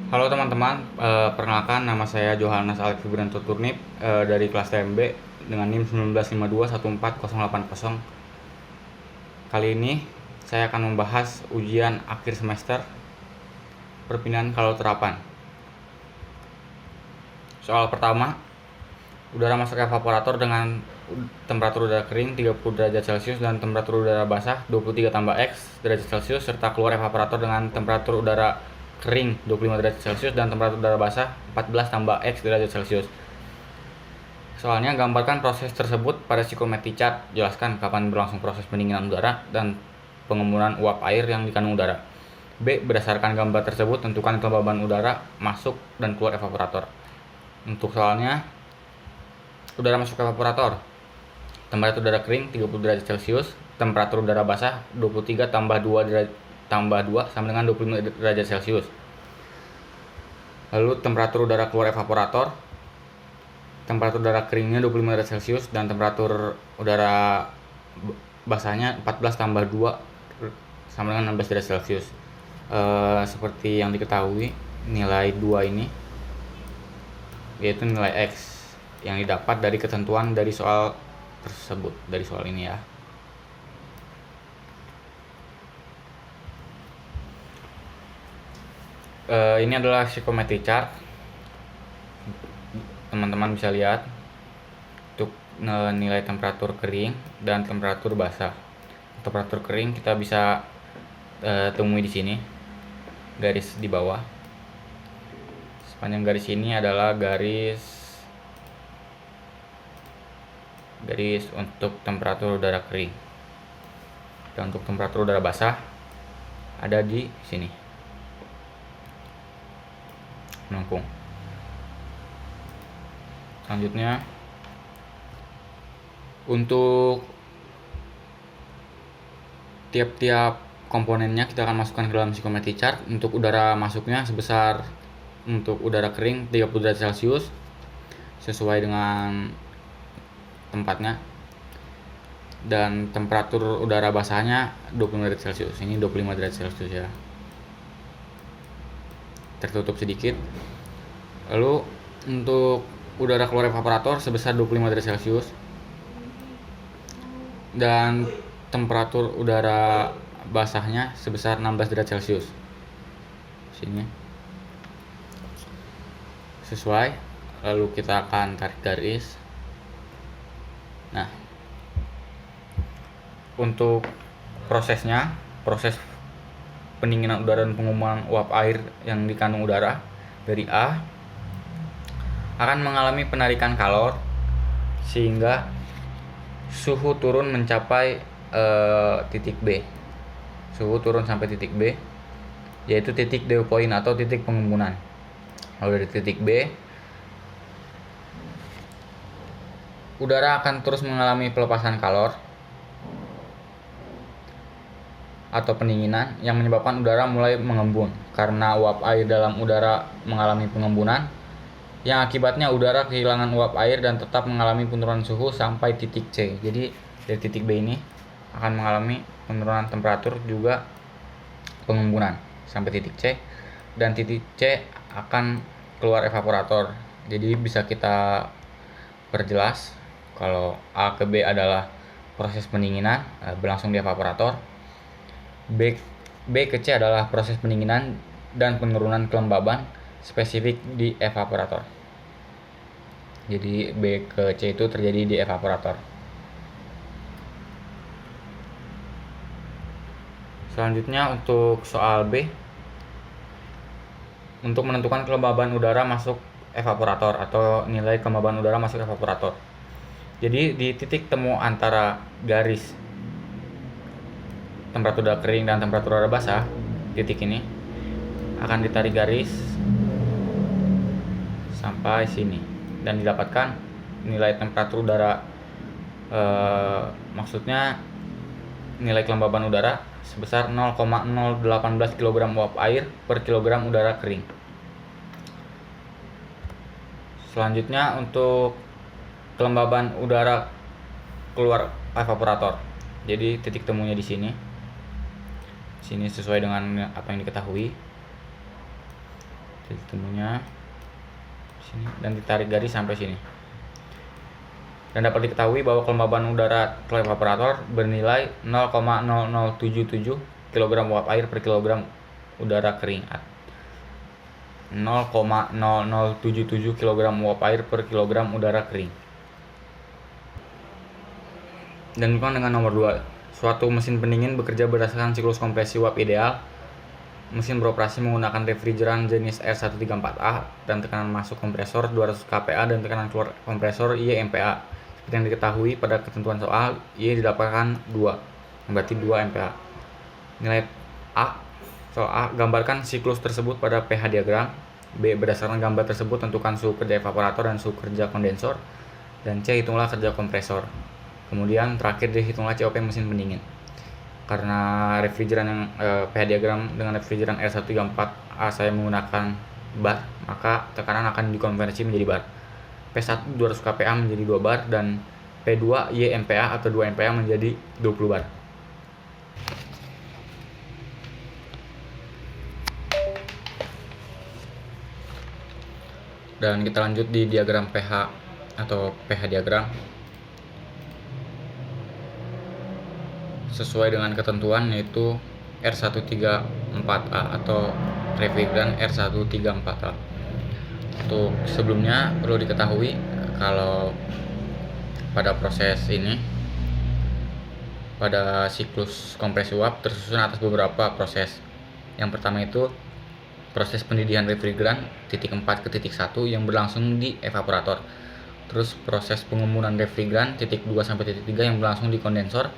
Halo teman-teman, perkenalkan nama saya Johannes Alex Fibranto Turnip dari kelas TMB dengan NIM 19521480. Kali ini saya akan membahas ujian akhir semester perpindahan kalor terapan. Soal pertama, udara masuk evaporator dengan temperatur udara kering 30 derajat Celcius dan temperatur udara basah 23 tambah X derajat Celcius, serta keluar evaporator dengan temperatur udara kering 25 derajat Celcius dan temperatur udara basah 14 tambah X derajat Celcius. Soalnya, gambarkan proses tersebut pada psikometri chart. Jelaskan kapan berlangsung proses pendinginan udara dan pengembunan uap air yang dikandung udara. B. Berdasarkan gambar tersebut, tentukan kelembaban udara masuk dan keluar evaporator. Untuk soalnya, udara masuk evaporator, temperatur udara kering 30 derajat Celcius, temperatur udara basah 23 tambah 2 sama dengan 25 derajat Celcius. Lalu temperatur udara keluar evaporator, temperatur udara keringnya 25 derajat Celcius dan temperatur udara basahnya 14 tambah 2 sama dengan 16 derajat Celcius. Seperti yang diketahui, nilai 2 ini yaitu nilai X yang didapat dari ketentuan dari soal tersebut, dari soal ini ya. Ini adalah psikometri chart. Teman-teman bisa lihat untuk nilai temperatur kering dan temperatur basah. Temperatur kering kita bisa temui di sini, garis di bawah. Sepanjang garis ini adalah garis untuk temperatur udara kering. Dan untuk temperatur udara basah ada di sini, melengkung. Selanjutnya, untuk tiap-tiap komponennya kita akan masukkan ke dalam psikometri chart. Untuk udara masuknya sebesar, untuk udara kering 30 derajat Celcius sesuai dengan tempatnya, dan temperatur udara basahnya 25 derajat Celcius. Ini 25 derajat Celcius ya, tertutup sedikit. Lalu untuk udara keluar evaporator sebesar 25 derajat Celcius dan temperatur udara basahnya sebesar 16 derajat Celcius. Sini sesuai. Lalu kita akan tarik garis. Nah, untuk prosesnya, proses pendinginan udara dan pengumuman uap air yang dikandung udara dari A akan mengalami penarikan kalor sehingga suhu turun mencapai titik B. Suhu turun sampai titik B, yaitu titik dew point atau titik pengembunan. Lalu dari titik B, udara akan terus mengalami pelepasan kalor atau pendinginan yang menyebabkan udara mulai mengembun karena uap air dalam udara mengalami pengembunan, yang akibatnya udara kehilangan uap air dan tetap mengalami penurunan suhu sampai titik C. Jadi dari titik B ini akan mengalami penurunan temperatur juga pengembunan sampai titik C, dan titik C akan keluar evaporator. Jadi bisa kita perjelas kalau A ke B adalah proses pendinginan berlangsung di evaporator. B ke C adalah proses pendinginan dan penurunan kelembaban spesifik di evaporator. Jadi B ke C itu terjadi di evaporator. Selanjutnya untuk soal B, untuk menentukan kelembaban udara masuk evaporator atau nilai kelembaban udara masuk evaporator. Jadi di titik temu antara garis temperatur udara kering dan temperatur udara basah, titik ini akan ditarik garis sampai sini dan didapatkan nilai temperatur udara, maksudnya nilai kelembaban udara sebesar 0,018 kg uap air per kilogram udara kering. Selanjutnya untuk kelembaban udara keluar evaporator. Jadi titik temunya di sini. Sini sesuai dengan apa yang diketahui. titik temunya sini dan ditarik garis sampai sini. Dan dapat diketahui bahwa kelembaban udara keluar evaporator bernilai 0,0077 kg uap air per kilogram udara kering. 0,0077 kg uap air per kilogram udara kering. Dan dengan nomor 2, suatu mesin pendingin bekerja berdasarkan siklus kompresi uap ideal. Mesin beroperasi menggunakan refrigeran jenis R134A dan tekanan masuk kompresor 200 kPa dan tekanan keluar kompresor YMPa. Seperti yang diketahui pada ketentuan soal, Y didapatkan 2, berarti 2 MPa. Nilai A, soal A, gambarkan siklus tersebut pada pH diagram. B, berdasarkan gambar tersebut tentukan suhu kerja evaporator dan suhu kerja kondensor. Dan C, hitunglah kerja kompresor. Kemudian terakhir dihitunglah COP mesin pendingin. Karena refrigeran yang pH diagram dengan refrigeran R134A saya menggunakan bar, maka tekanan akan dikonversi menjadi bar. P1 200 kPa menjadi 2 bar dan P2 YMPa atau 2 MPa menjadi 20 bar. Dan kita lanjut di diagram pH atau pH diagram. Sesuai dengan ketentuan yaitu R134A atau refrigeran R134A. Untuk sebelumnya perlu diketahui kalau pada proses ini, pada siklus kompresi uap tersusun atas beberapa proses. Yang pertama itu proses pendidihan refrigeran titik 4 ke titik 1 yang berlangsung di evaporator. Terus proses pengembunan refrigeran titik 2 sampai titik 3 yang berlangsung di kondensor.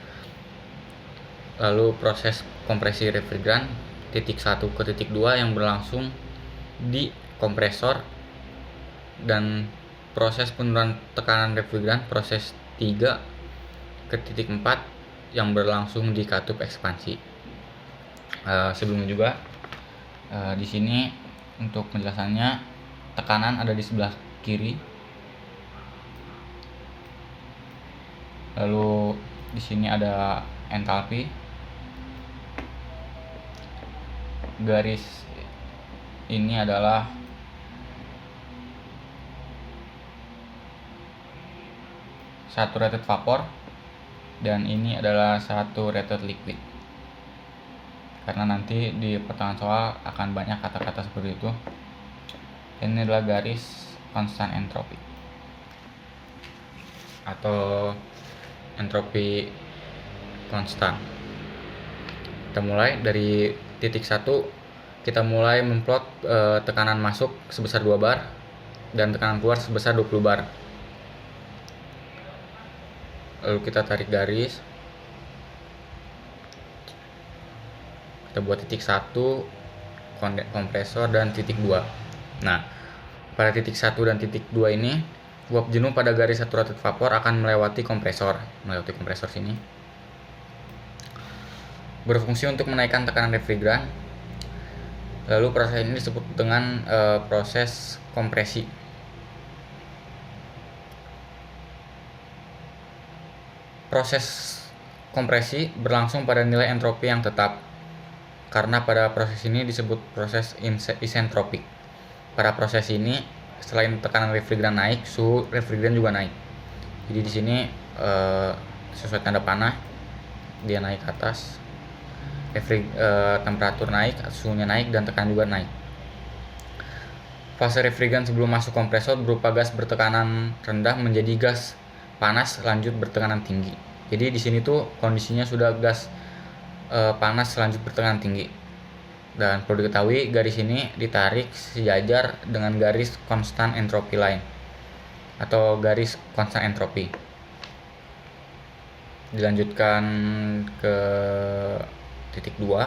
Lalu proses kompresi refrigeran titik 1 ke titik 2 yang berlangsung di kompresor, dan proses penurunan tekanan refrigeran proses 3 ke titik 4 yang berlangsung di katup ekspansi. Sebelumnya juga di sini untuk penjelasannya, tekanan ada di sebelah kiri. Lalu di sini ada entalpi. Garis ini adalah saturated vapor dan ini adalah saturated liquid. Karena nanti di pertanyaan soal akan banyak kata-kata seperti itu. Ini adalah garis konstan entropi atau entropi konstan. Kita mulai dari titik 1, kita mulai memplot tekanan masuk sebesar 2 bar dan tekanan keluar sebesar 20 bar. Lalu kita tarik garis. Kita buat titik 1 kompresor dan titik 2. Nah, pada titik 1 dan titik 2 ini uap jenuh pada garis saturated vapor akan melewati kompresor sini. Berfungsi untuk menaikkan tekanan refrigeran. Lalu proses ini disebut dengan proses kompresi. Proses kompresi berlangsung pada nilai entropi yang tetap, karena pada proses ini disebut proses isentropik. Pada proses ini, selain tekanan refrigeran naik, suhu refrigeran juga naik. Jadi di sini sesuai tanda panah, dia naik ke atas. Temperatur naik, suhunya naik, dan tekanan juga naik. Fase refrigeran sebelum masuk kompresor berupa gas bertekanan rendah menjadi gas panas lanjut bertekanan tinggi. Jadi di sini tuh kondisinya sudah gas panas lanjut bertekanan tinggi. Dan perlu diketahui garis ini ditarik sejajar dengan garis konstan entropi lain atau garis konstan entropi. Dilanjutkan ke titik 2,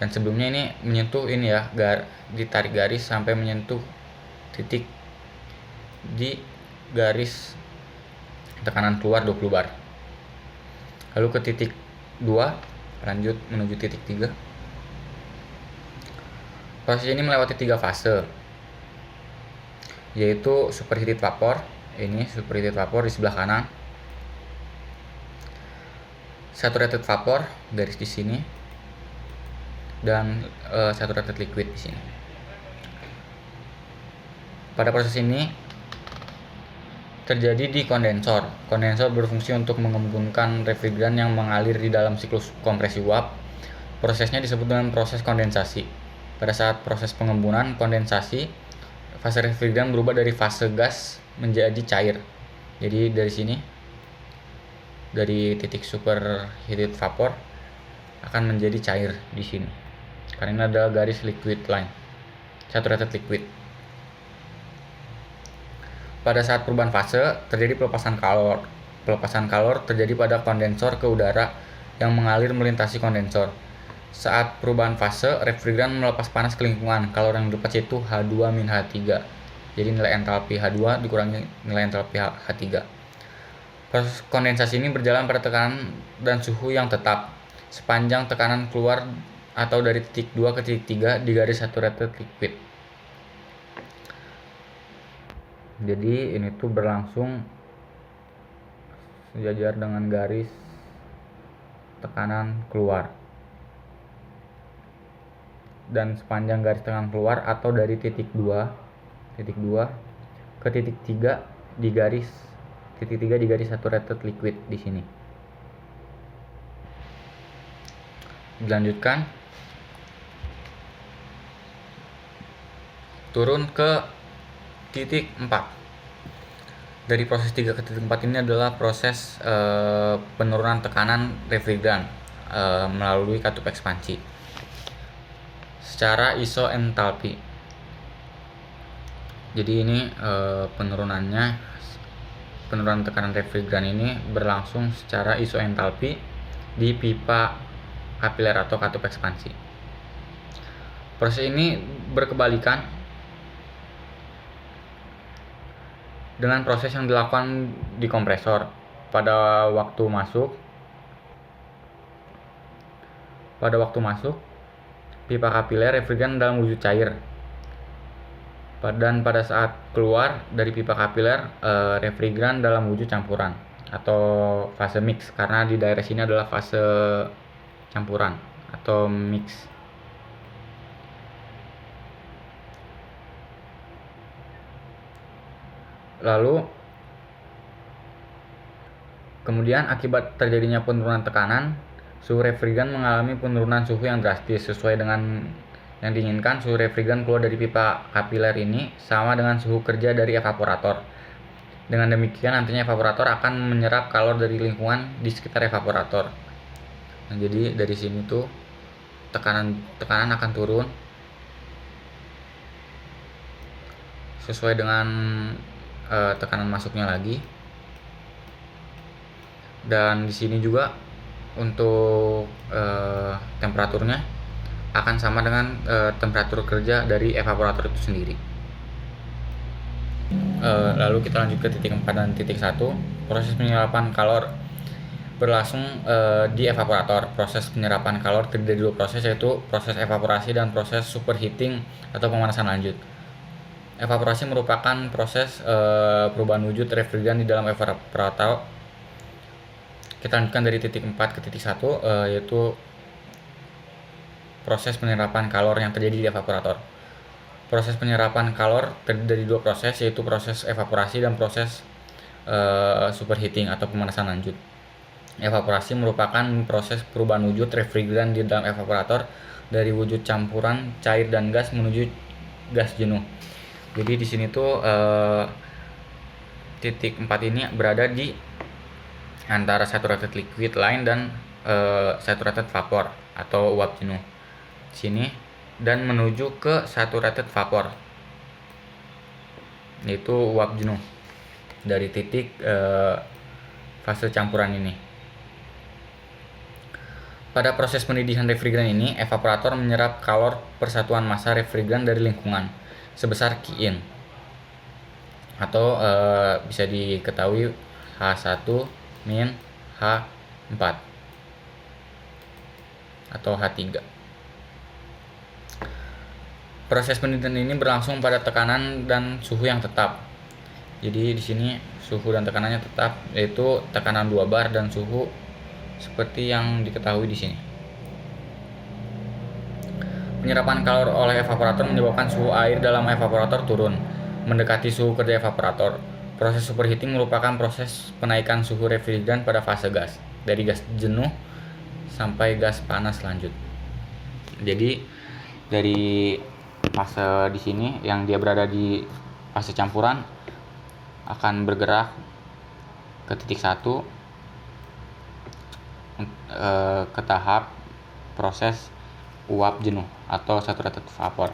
dan sebelumnya ini menyentuh ini ya, ditarik garis sampai menyentuh titik di garis tekanan keluar 20 bar. Lalu ke titik 2, lanjut menuju titik 3. Proses ini melewati 3 fase, yaitu superheated vapor. Ini superheated vapor di sebelah kanan, saturated vapor garis di sini, dan saturated liquid di sini. Pada proses ini terjadi di kondensor. Kondensor berfungsi untuk mengembunkan refrigeran yang mengalir di dalam siklus kompresi uap. Prosesnya disebut dengan proses kondensasi. Pada saat proses pengembunan kondensasi, fase refrigeran berubah dari fase gas menjadi cair. Jadi dari sini, dari titik superheated vapor akan menjadi cair di sini. Karena ini adalah garis liquid line, saturated liquid. Pada saat perubahan fase terjadi pelepasan kalor. Pelepasan kalor terjadi pada kondensor ke udara yang mengalir melintasi kondensor. Saat perubahan fase, refrigeran melepas panas ke lingkungan. Kalor yang dilepas yaitu H2-H3. Jadi nilai entalpi H2 dikurangi nilai entalpi H3. Proses kondensasi ini berjalan pada tekanan dan suhu yang tetap sepanjang tekanan keluar atau dari titik 2 ke titik 3 di garis saturated liquid. Jadi ini tuh berlangsung sejajar dengan garis tekanan keluar dan sepanjang garis tekanan keluar atau dari titik 2 ke titik 3 di garis saturated liquid di sini. Dilanjutkan turun ke titik 4. Dari proses 3 ke titik 4 ini adalah proses penurunan tekanan refrigeran melalui katup ekspansi secara isoentalpi. Jadi ini penurunan tekanan refrigeran ini berlangsung secara isoentalpi di pipa kapiler atau katup ekspansi. Proses ini berkebalikan dengan proses yang dilakukan di kompresor. Pada waktu masuk pipa kapiler refrigeran dalam wujud cair, dan pada saat keluar dari pipa kapiler refrigeran dalam wujud campuran atau fase mix, karena di daerah sini adalah fase campuran atau mix. Lalu kemudian akibat terjadinya penurunan tekanan, suhu refrigeran mengalami penurunan suhu yang drastis. Sesuai dengan yang diinginkan, suhu refrigeran keluar dari pipa kapiler ini sama dengan suhu kerja dari evaporator. Dengan demikian nantinya evaporator akan menyerap kalor dari lingkungan di sekitar evaporator. Nah, jadi dari sini tuh tekanan akan turun sesuai dengan tekanan masuknya lagi. Dan di sini juga untuk temperaturnya akan sama dengan temperatur kerja dari evaporator itu sendiri. Lalu kita lanjut ke titik 4 dan titik 1. Proses penyerapan kalor berlangsung di evaporator. Proses penyerapan kalor terdiri dari dua proses, yaitu proses evaporasi dan proses superheating atau pemanasan lanjut. Evaporasi merupakan proses perubahan wujud refrigeran di dalam evaporator. Kita lanjutkan dari titik 4 ke titik 1, yaitu proses penyerapan kalor yang terjadi di evaporator. Proses penyerapan kalor terdiri dari dua proses, yaitu proses evaporasi dan proses superheating atau pemanasan lanjut. Evaporasi merupakan proses perubahan wujud refrigeran di dalam evaporator dari wujud campuran cair dan gas menuju gas jenuh. Jadi di sini tuh titik 4 ini berada di antara saturated liquid line dan saturated vapor atau uap jenuh. Sini dan menuju ke saturated vapor, yaitu uap jenuh dari titik fase campuran ini. Pada proses pendidikan refrigeran ini, evaporator menyerap kalor persatuan massa refrigeran dari lingkungan sebesar Qin atau bisa diketahui H1 min H4 atau H3. Proses pendidikan ini berlangsung pada tekanan dan suhu yang tetap. Jadi di sini suhu dan tekanannya tetap, yaitu tekanan 2 bar dan suhu seperti yang diketahui di sini. Penyerapan kalor oleh evaporator menyebabkan suhu air dalam evaporator turun. Mendekati suhu kerja evaporator. Proses superheating merupakan proses penaikan suhu refrigeran pada fase gas, dari gas jenuh sampai gas panas lanjut. Jadi dari fase di sini yang dia berada di fase campuran akan bergerak ke titik 1 ke tahap proses uap jenuh atau saturated vapor.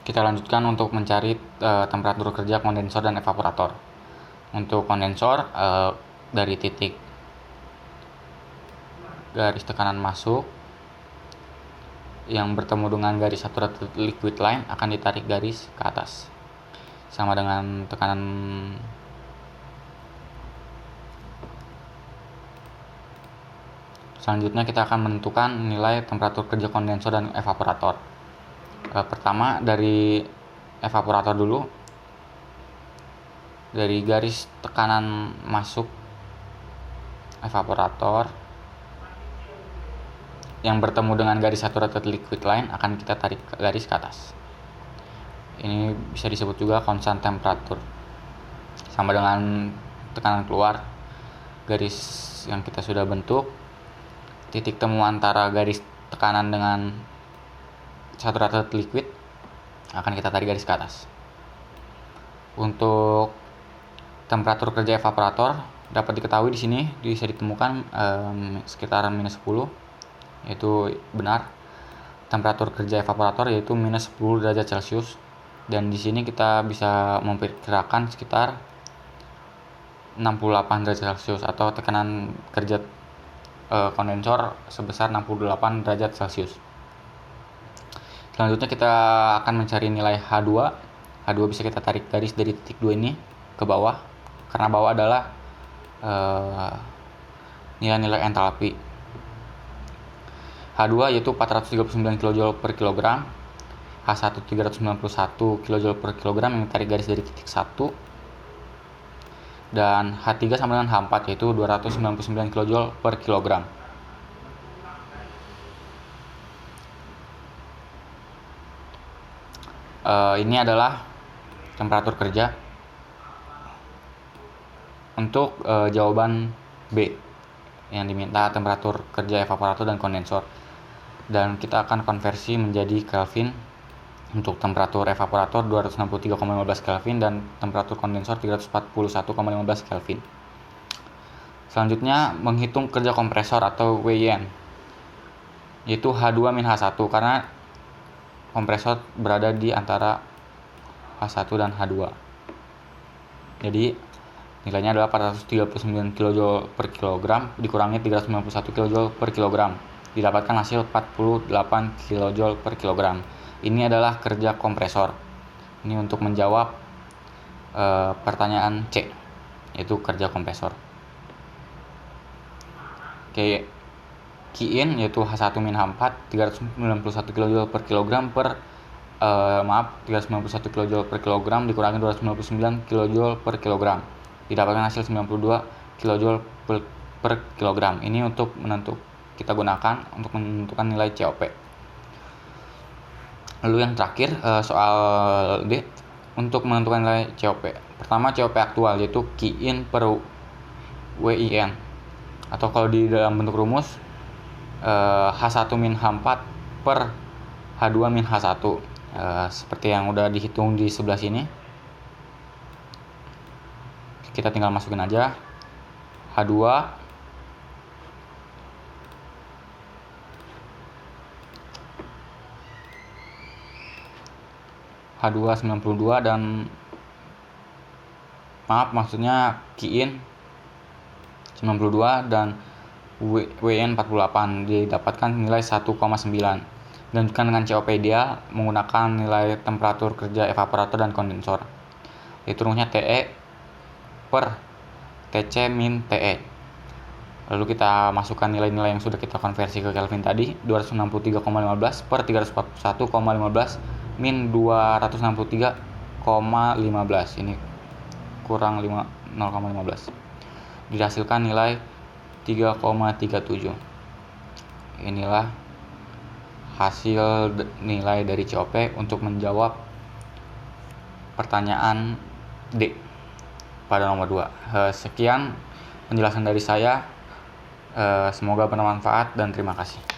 Kita lanjutkan untuk mencari temperatur kerja kondensor dan evaporator. Untuk kondensor dari titik garis tekanan masuk yang bertemu dengan garis saturated liquid line akan ditarik garis ke atas sama dengan tekanan selanjutnya. Kita akan menentukan nilai temperatur kerja kondensor dan evaporator. Pertama dari evaporator dulu. Dari garis tekanan masuk evaporator yang bertemu dengan garis saturated liquid line akan kita tarik garis ke atas. Ini bisa disebut juga konstan temperatur. Sama dengan tekanan keluar, garis yang kita sudah bentuk, titik temu antara garis tekanan dengan saturated liquid akan kita tarik garis ke atas. Untuk temperatur kerja evaporator dapat diketahui di sini bisa ditemukan sekitar minus 10, yaitu benar. Temperatur kerja evaporator yaitu minus 10 derajat Celcius, dan di sini kita bisa memperkirakan sekitar 68 derajat Celcius atau tekanan kerja kondensor sebesar 68 derajat Celcius. Selanjutnya kita akan mencari nilai H2. H2 bisa kita tarik garis dari titik 2 ini ke bawah, karena bawah adalah nilai-nilai entalpi. H2 yaitu 439 kJ per kilogram, H1 391 kJ per kilogram yang ditarik garis dari titik 1, dan H3 sama dengan H4 yaitu 299 kJ per kilogram. Ini adalah temperatur kerja. Untuk jawaban B yang diminta temperatur kerja evaporator dan kondensor, dan kita akan konversi menjadi Kelvin. Untuk temperatur evaporator 263,15 Kelvin dan temperatur kondensor 341,15 Kelvin. Selanjutnya menghitung kerja kompresor atau WIN, yaitu H2-H1 karena kompresor berada di antara H1 dan H2. Jadi nilainya adalah 439 kJ per kilogram dikurangi 391 kJ per kilogram. Didapatkan hasil 48 kJ per kilogram. Ini adalah kerja kompresor. Ini untuk menjawab pertanyaan C, yaitu kerja kompresor. Oke, Qin yaitu H1-H4 391 kJ per kilogram 391 kJ per kilogram dikurangi 299 kJ per kilogram. Didapatkan hasil 92 kJ per kilogram. Ini untuk kita gunakan untuk menentukan nilai COP. Lalu yang terakhir soal D untuk menentukan nilai COP. Pertama COP aktual yaitu Qin per WIN, atau kalau di dalam bentuk rumus H1-H4 per H2-H1, seperti yang udah dihitung di sebelah sini. Kita tinggal masukin aja H2 92 dan maksudnya Qin 92 dan WN 48 didapatkan nilai 1,9. Dan dengan COP ideal menggunakan nilai temperatur kerja evaporator dan kondensor, yaitu rumusnya TE per TC min TE. Lalu kita masukkan nilai-nilai yang sudah kita konversi ke Kelvin tadi, 263,15 per 341,15 min 263,15. Ini kurang 0,15. Dihasilkan nilai 3,37. Inilah hasil nilai dari COP untuk menjawab pertanyaan D pada nomor 2. Sekian penjelasan dari saya. Semoga bermanfaat dan terima kasih.